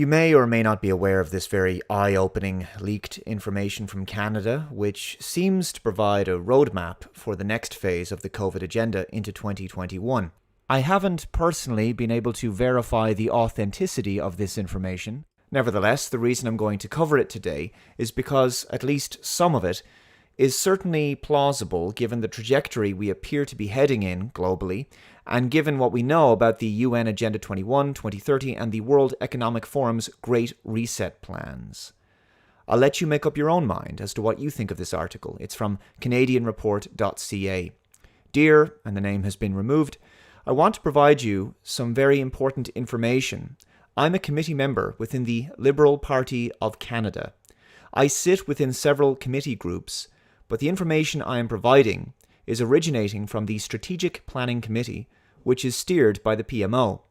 You may or may not be aware of this very eye-opening leaked information from Canada, which seems to provide a roadmap for the next phase of the COVID agenda into 2021. I haven't personally been able to verify the authenticity of this information. Nevertheless, the reason I'm going to cover it today is because at least some of it is certainly plausible given the trajectory we appear to be heading in globally, and given what we know about the UN Agenda 21, 2030 and the World Economic Forum's Great Reset plans. I'll let you make up your own mind as to what you think of this article. It's from CanadianReport.ca. Dear, and the name has been removed, I want to provide you some very important information. I'm a committee member within the Liberal Party of Canada. I sit within several committee groups, but the information I am providing is originating from the Strategic Planning Committee, which is steered by the PMO.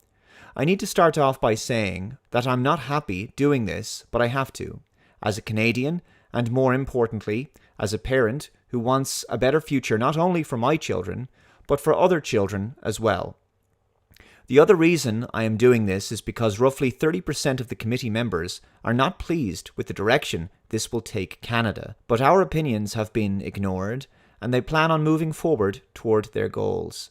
I need to start off by saying that I'm not happy doing this, but I have to, as a Canadian, and more importantly, as a parent who wants a better future not only for my children, but for other children as well. The other reason I am doing this is because roughly 30% of the committee members are not pleased with the direction this will take Canada, but our opinions have been ignored, and they plan on moving forward toward their goals.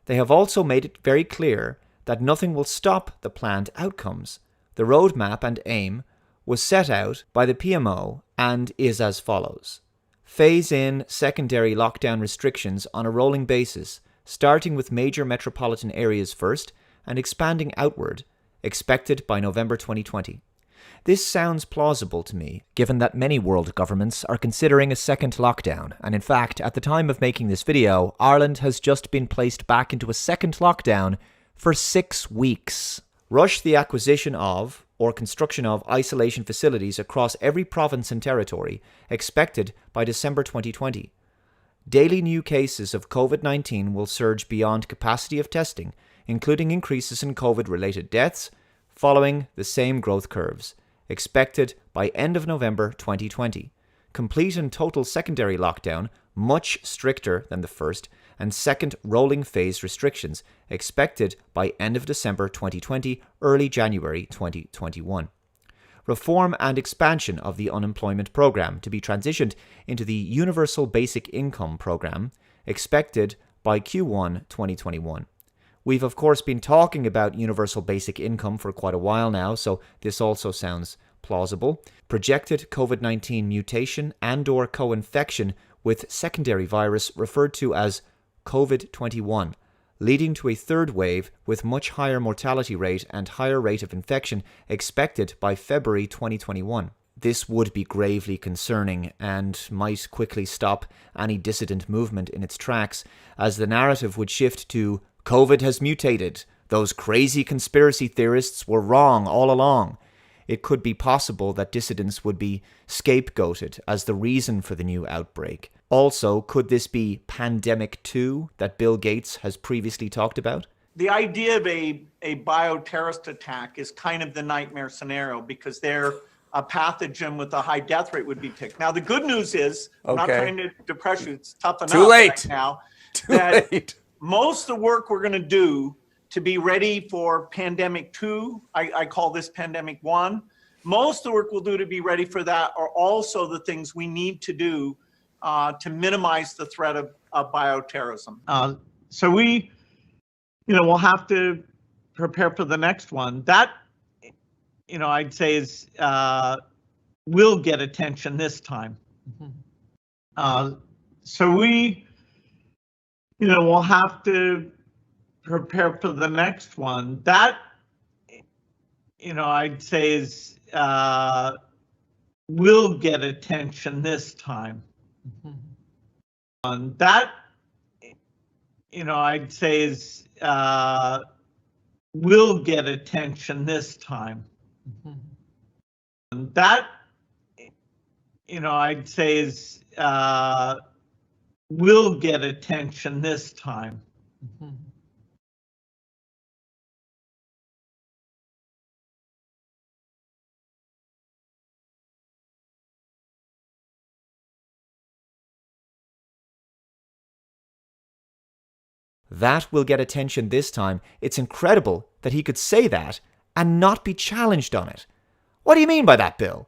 They have also made it very clear that nothing will stop the planned outcomes. The roadmap and aim was set out by the PMO and is as follows. Phase in secondary lockdown restrictions on a rolling basis, starting with major metropolitan areas first and expanding outward, expected by November 2020. This sounds plausible to me, given that many world governments are considering a second lockdown, and in fact, at the time of making this video, Ireland has just been placed back into a second lockdown for 6 weeks. Rush the acquisition of, or construction of, isolation facilities across every province and territory, expected by December 2020. Daily new cases of COVID-19 will surge beyond capacity of testing, including increases in COVID-related deaths, following the same growth curves, expected by end of November 2020. Complete and total secondary lockdown, much stricter than the first, and second rolling phase restrictions, expected by end of December 2020, early January 2021. Reform and expansion of the unemployment program to be transitioned into the Universal Basic Income program, expected by Q1 2021. We've of course been talking about universal basic income for quite a while now, so this also sounds plausible. Projected COVID-19 mutation and/or co-infection with secondary virus referred to as COVID-21, leading to a third wave with much higher mortality rate and higher rate of infection expected by February 2021. This would be gravely concerning and might quickly stop any dissident movement in its tracks, as the narrative would shift to COVID has mutated. Those crazy conspiracy theorists were wrong all along. It could be possible that dissidents would be scapegoated as the reason for the new outbreak. Also, could this be Pandemic 2 that Bill Gates has previously talked about? The idea of a bioterrorist attack is kind of the nightmare scenario because they're a pathogen with a high death rate would be picked. Now, the good news is, I'm not trying to depress you, it's tough enough right now. Most of the work we're going to do to be ready for Pandemic 2, I call this Pandemic 1, most of the work we'll do to be ready for that are also the things we need to do to minimize the threat of bioterrorism. So we, we'll have to prepare for the next one. That, I'd say is, will get attention this time. So we, we'll have to prepare for the next one. That, I'd say is, will get attention this time. That, I'd say is, will get attention this time. That, I'd say is, will get attention this time. That will get attention this time. It's incredible that he could say that and not be challenged on it. What do you mean by that, Bill?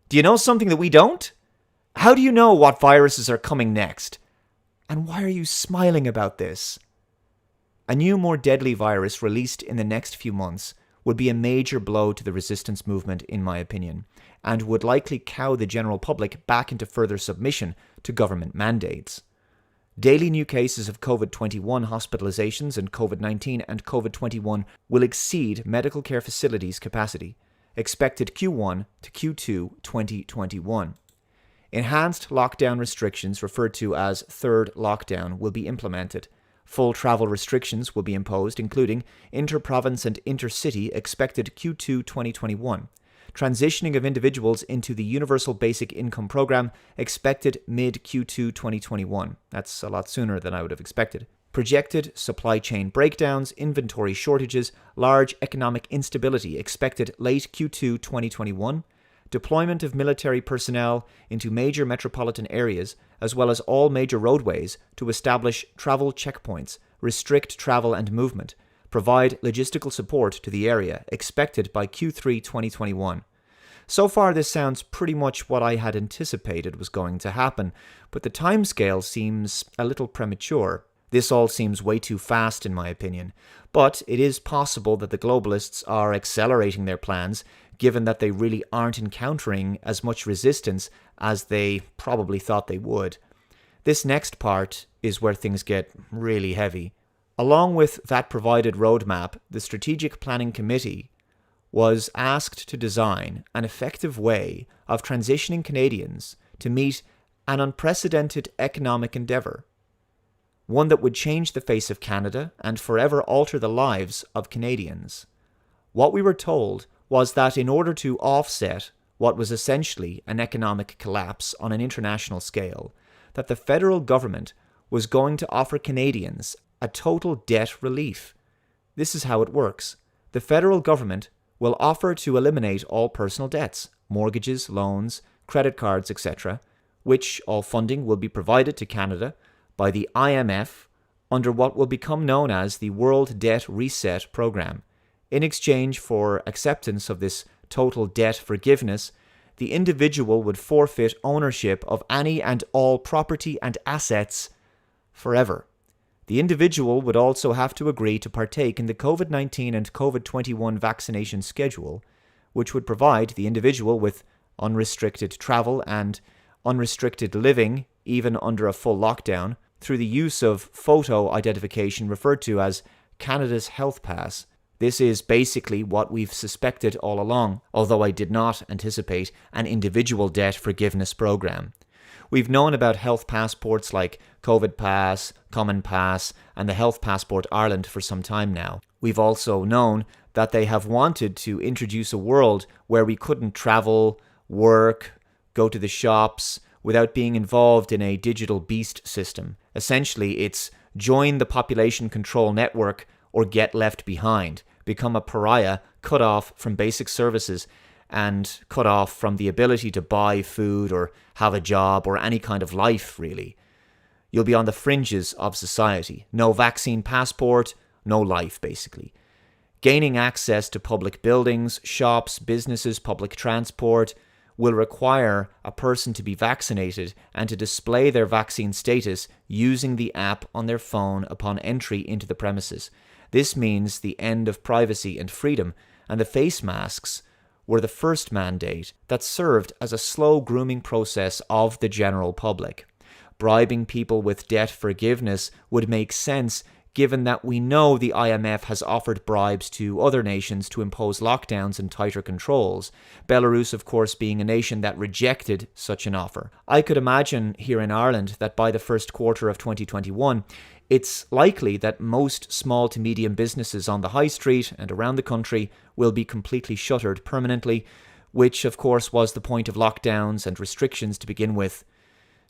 Do you know something that we don't? How do you know what viruses are coming next? And why are you smiling about this? A new, more deadly virus released in the next few months would be a major blow to the resistance movement, in my opinion, and would likely cow the general public back into further submission to government mandates. Daily new cases of COVID-21 hospitalizations and COVID-19 and COVID-21 will exceed medical care facilities' capacity, expected Q1 to Q2 2021. Enhanced lockdown restrictions, referred to as third lockdown, will be implemented. Full travel restrictions will be imposed, including inter-province and intercity, expected Q2 2021. Transitioning of individuals into the Universal Basic Income Program, expected mid-Q2 2021. That's a lot sooner than I would have expected. Projected supply chain breakdowns, inventory shortages, large economic instability, expected late Q2 2021. Deployment of military personnel into major metropolitan areas, as well as all major roadways, to establish travel checkpoints, restrict travel and movement, provide logistical support to the area, expected by Q3 2021. So far, this sounds pretty much what I had anticipated was going to happen, but the timescale seems a little premature. This all seems way too fast, in my opinion, but it is possible that the globalists are accelerating their plans, given that they really aren't encountering as much resistance as they probably thought they would. This next part is where things get really heavy. Along with that provided roadmap, the Strategic Planning Committee was asked to design an effective way of transitioning Canadians to meet an unprecedented economic endeavour, one that would change the face of Canada and forever alter the lives of Canadians. What we were told was that in order to offset what was essentially an economic collapse on an international scale, that the federal government was going to offer Canadians a total debt relief. This is how it works. The federal government will offer to eliminate all personal debts, mortgages, loans, credit cards, etc., which all funding will be provided to Canada by the IMF under what will become known as the World Debt Reset Program. In exchange for acceptance of this total debt forgiveness, the individual would forfeit ownership of any and all property and assets forever. The individual would also have to agree to partake in the COVID-19 and COVID-21 vaccination schedule, which would provide the individual with unrestricted travel and unrestricted living, even under a full lockdown, through the use of photo identification referred to as Canada's Health Pass. This is basically what we've suspected all along, although I did not anticipate an individual debt forgiveness program. We've known about health passports like COVID Pass, Common Pass, and the Health Passport Ireland for some time now. We've also known that they have wanted to introduce a world where we couldn't travel, work, go to the shops without being involved in a digital beast system. Essentially, it's join the population control network or get left behind, become a pariah, cut off from basic services and cut off from the ability to buy food or have a job or any kind of life, really. You'll be on the fringes of society. No vaccine passport, no life, basically. Gaining access to public buildings, shops, businesses, public transport will require a person to be vaccinated and to display their vaccine status using the app on their phone upon entry into the premises. This means the end of privacy and freedom, and the face masks were the first mandate that served as a slow grooming process of the general public. Bribing people with debt forgiveness would make sense given that we know the IMF has offered bribes to other nations to impose lockdowns and tighter controls, Belarus, of course, being a nation that rejected such an offer. I could imagine here in Ireland that by the first quarter of 2021, it's likely that most small to medium businesses on the high street and around the country will be completely shuttered permanently, which of course was the point of lockdowns and restrictions to begin with,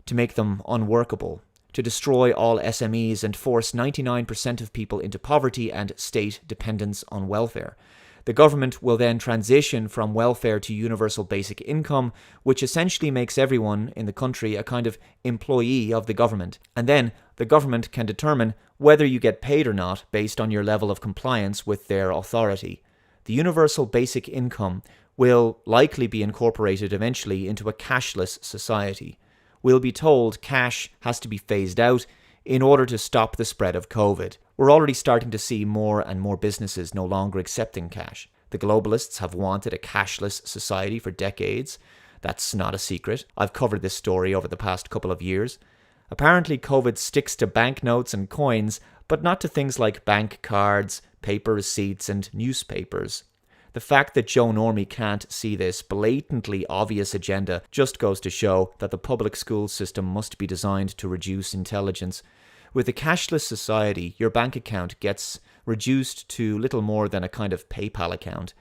to make them unworkable, to destroy all SMEs and force 99% of people into poverty and state dependence on welfare. The government will then transition from welfare to universal basic income, which essentially makes everyone in the country a kind of employee of the government. And then the government can determine whether you get paid or not based on your level of compliance with their authority. The universal basic income will likely be incorporated eventually into a cashless society. We'll be told cash has to be phased out in order to stop the spread of COVID. We're already starting to see more and more businesses no longer accepting cash. The globalists have wanted a cashless society for decades. That's not a secret. I've covered this story over the past couple of years. Apparently, COVID sticks to banknotes and coins, but not to things like bank cards, paper receipts, and newspapers. The fact that Joe Normie can't see this blatantly obvious agenda just goes to show that the public school system must be designed to reduce intelligence. With a cashless society, your bank account gets reduced to little more than a kind of PayPal account.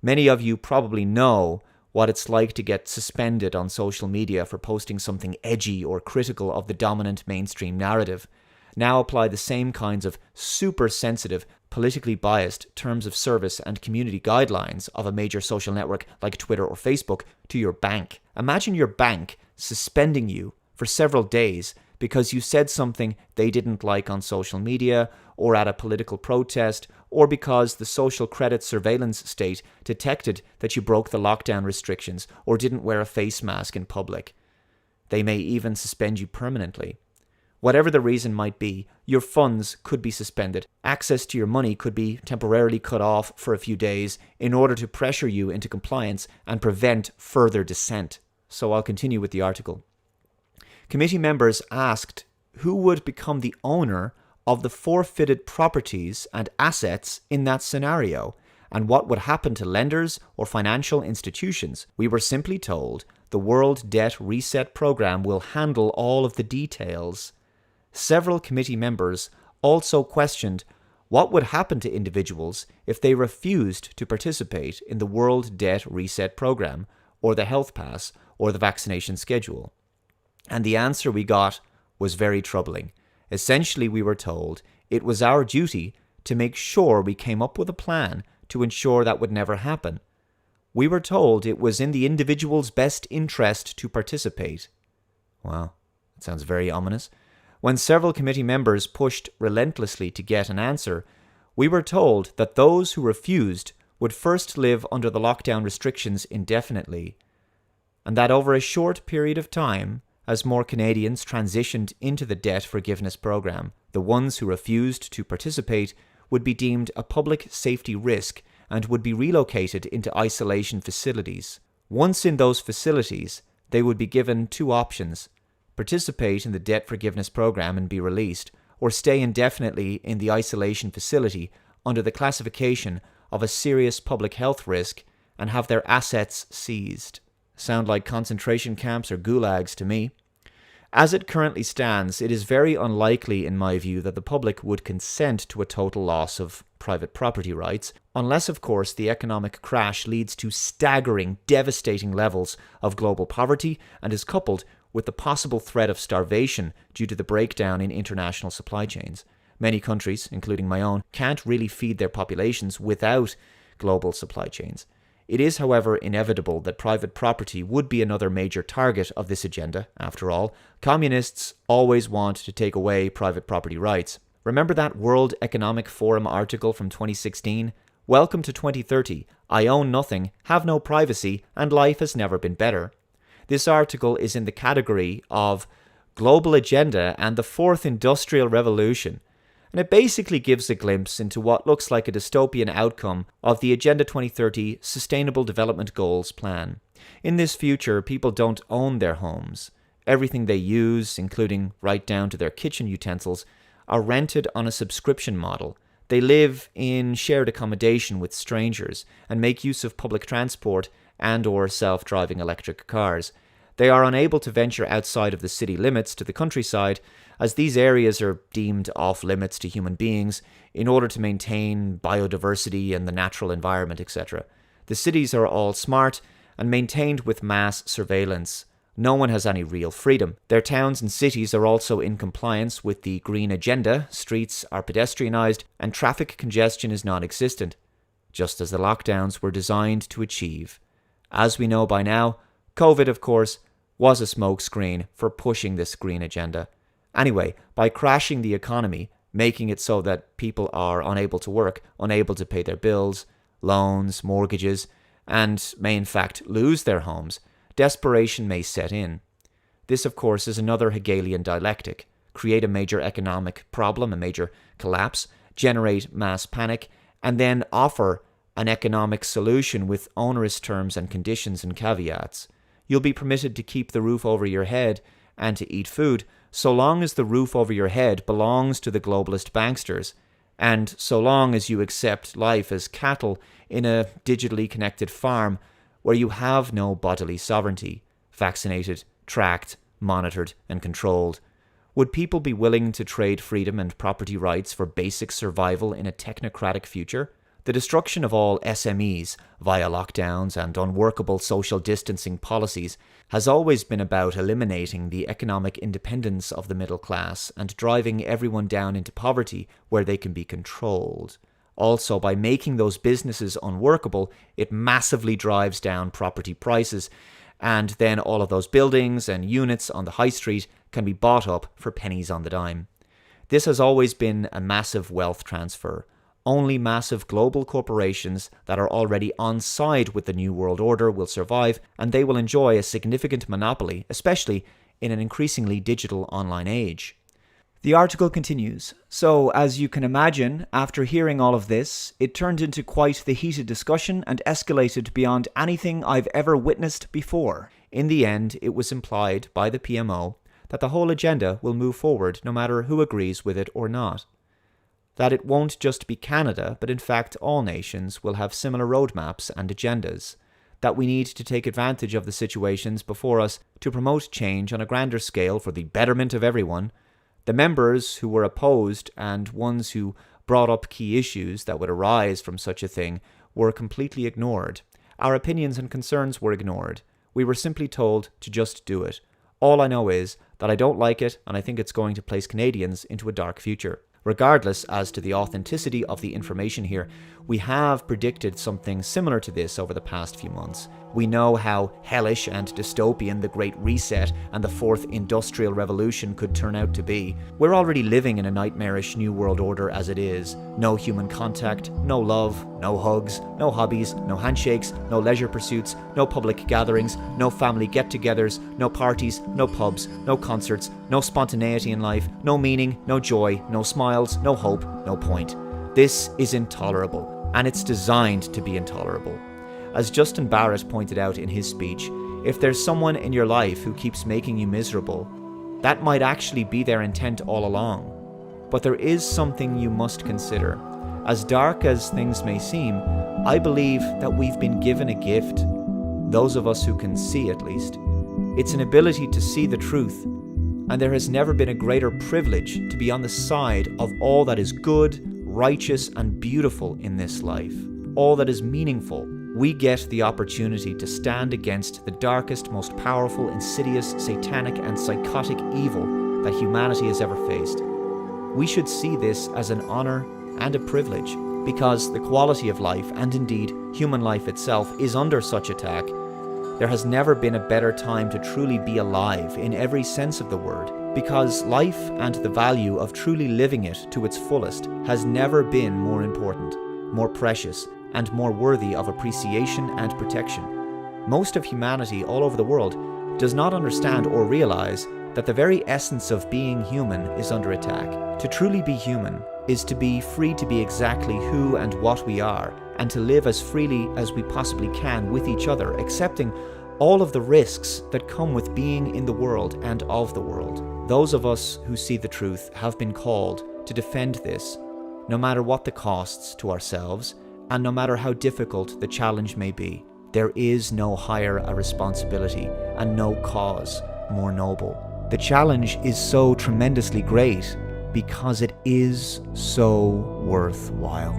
Many of you probably know what it's like to get suspended on social media for posting something edgy or critical of the dominant mainstream narrative. Now apply the same kinds of super sensitive, politically biased terms of service and community guidelines of a major social network like Twitter or Facebook to your bank. Imagine your bank suspending you for several days because you said something they didn't like on social media or at a political protest, or because the social credit surveillance state detected that you broke the lockdown restrictions or didn't wear a face mask in public. They may even suspend you permanently. Whatever the reason might be, your funds could be suspended. Access to your money could be temporarily cut off for a few days in order to pressure you into compliance and prevent further dissent. So I'll continue with the article. Committee members asked who would become the owner of the forfeited properties and assets in that scenario, and what would happen to lenders or financial institutions. We were simply told the World Debt Reset Program will handle all of the details. Several committee members also questioned what would happen to individuals if they refused to participate in the World Debt Reset Program, or the Health Pass, or the vaccination schedule. And the answer we got was very troubling. Essentially, we were told it was our duty to make sure we came up with a plan to ensure that would never happen. We were told it was in the individual's best interest to participate. Wow, that sounds very ominous. When several committee members pushed relentlessly to get an answer, we were told that those who refused would first live under the lockdown restrictions indefinitely, and that over a short period of time, as more Canadians transitioned into the debt forgiveness program, the ones who refused to participate would be deemed a public safety risk and would be relocated into isolation facilities. Once in those facilities, they would be given two options: participate in the debt forgiveness program and be released, or stay indefinitely in the isolation facility under the classification of a serious public health risk and have their assets seized. Sound like concentration camps or gulags to me. As it currently stands, it is very unlikely, in my view, that the public would consent to a total loss of private property rights, unless, of course, the economic crash leads to staggering, devastating levels of global poverty and is coupled with the possible threat of starvation due to the breakdown in international supply chains. Many countries, including my own, can't really feed their populations without global supply chains. It is, however, inevitable that private property would be another major target of this agenda. After all, communists always want to take away private property rights. Remember that World Economic Forum article from 2016? Welcome to 2030. I own nothing, have no privacy, and life has never been better. This article is in the category of global agenda and the fourth industrial revolution, and it basically gives a glimpse into what looks like a dystopian outcome of the Agenda 2030 Sustainable Development Goals plan. In this future, people don't own their homes. Everything they use, including right down to their kitchen utensils, are rented on a subscription model. They live in shared accommodation with strangers and make use of public transport and/or self-driving electric cars. They are unable to venture outside of the city limits to the countryside, as these areas are deemed off-limits to human beings in order to maintain biodiversity and the natural environment, etc. The cities are all smart and maintained with mass surveillance. No one has any real freedom. Their towns and cities are also in compliance with the green agenda, streets are pedestrianised, and traffic congestion is non-existent, just as the lockdowns were designed to achieve. As we know by now, COVID, of course, was a smokescreen for pushing this green agenda. Anyway, by crashing the economy, making it so that people are unable to work, unable to pay their bills, loans, mortgages, and may in fact lose their homes, desperation may set in. This, of course, is another Hegelian dialectic: create a major economic problem, a major collapse, generate mass panic, and then offer an economic solution with onerous terms and conditions and caveats. You'll be permitted to keep the roof over your head and to eat food, so long as the roof over your head belongs to the globalist banksters, and so long as you accept life as cattle in a digitally connected farm where you have no bodily sovereignty, vaccinated, tracked, monitored, and controlled. Would people be willing to trade freedom and property rights for basic survival in a technocratic future? The destruction of all SMEs via lockdowns and unworkable social distancing policies has always been about eliminating the economic independence of the middle class and driving everyone down into poverty where they can be controlled. Also, by making those businesses unworkable, it massively drives down property prices, and then all of those buildings and units on the high street can be bought up for pennies on the dime. This has always been a massive wealth transfer. Only massive global corporations that are already on side with the New World Order will survive, and they will enjoy a significant monopoly, especially in an increasingly digital online age. The article continues. So, as you can imagine, after hearing all of this, it turned into quite the heated discussion and escalated beyond anything I've ever witnessed before. In the end, it was implied by the PMO that the whole agenda will move forward no matter who agrees with it or not. That it won't just be Canada, but in fact all nations will have similar roadmaps and agendas. That we need to take advantage of the situations before us to promote change on a grander scale for the betterment of everyone. The members who were opposed and ones who brought up key issues that would arise from such a thing were completely ignored. Our opinions and concerns were ignored. We were simply told to just do it. All I know is that I don't like it, and I think it's going to place Canadians into a dark future. Regardless as to the authenticity of the information here, we have predicted something similar to this over the past few months. We know how hellish and dystopian the Great Reset and the Fourth Industrial Revolution could turn out to be. We're already living in a nightmarish New World Order as it is. No human contact, no love, no hugs, no hobbies, no handshakes, no leisure pursuits, no public gatherings, no family get-togethers, no parties, no pubs, no concerts, no spontaneity in life, no meaning, no joy, no smiles, no hope, no point. This is intolerable, and it's designed to be intolerable. As Justin Barrett pointed out in his speech, if there's someone in your life who keeps making you miserable, that might actually be their intent all along. But there is something you must consider. As dark as things may seem, I believe that we've been given a gift, those of us who can see at least. It's an ability to see the truth, and there has never been a greater privilege to be on the side of all that is good, righteous, and beautiful in this life, all that is meaningful. We get the opportunity to stand against the darkest, most powerful, insidious, satanic, and psychotic evil that humanity has ever faced. We should see this as an honor and a privilege, because the quality of life, and indeed human life itself, is under such attack. There has never been a better time to truly be alive in every sense of the word, because life and the value of truly living it to its fullest has never been more important, more precious, and more worthy of appreciation and protection. Most of humanity all over the world does not understand or realize that the very essence of being human is under attack. To truly be human is to be free to be exactly who and what we are, and to live as freely as we possibly can with each other, accepting all of the risks that come with being in the world and of the world. Those of us who see the truth have been called to defend this, no matter what the costs to ourselves, and no matter how difficult the challenge may be. There is no higher a responsibility and no cause more noble. The challenge is so tremendously great because it is so worthwhile.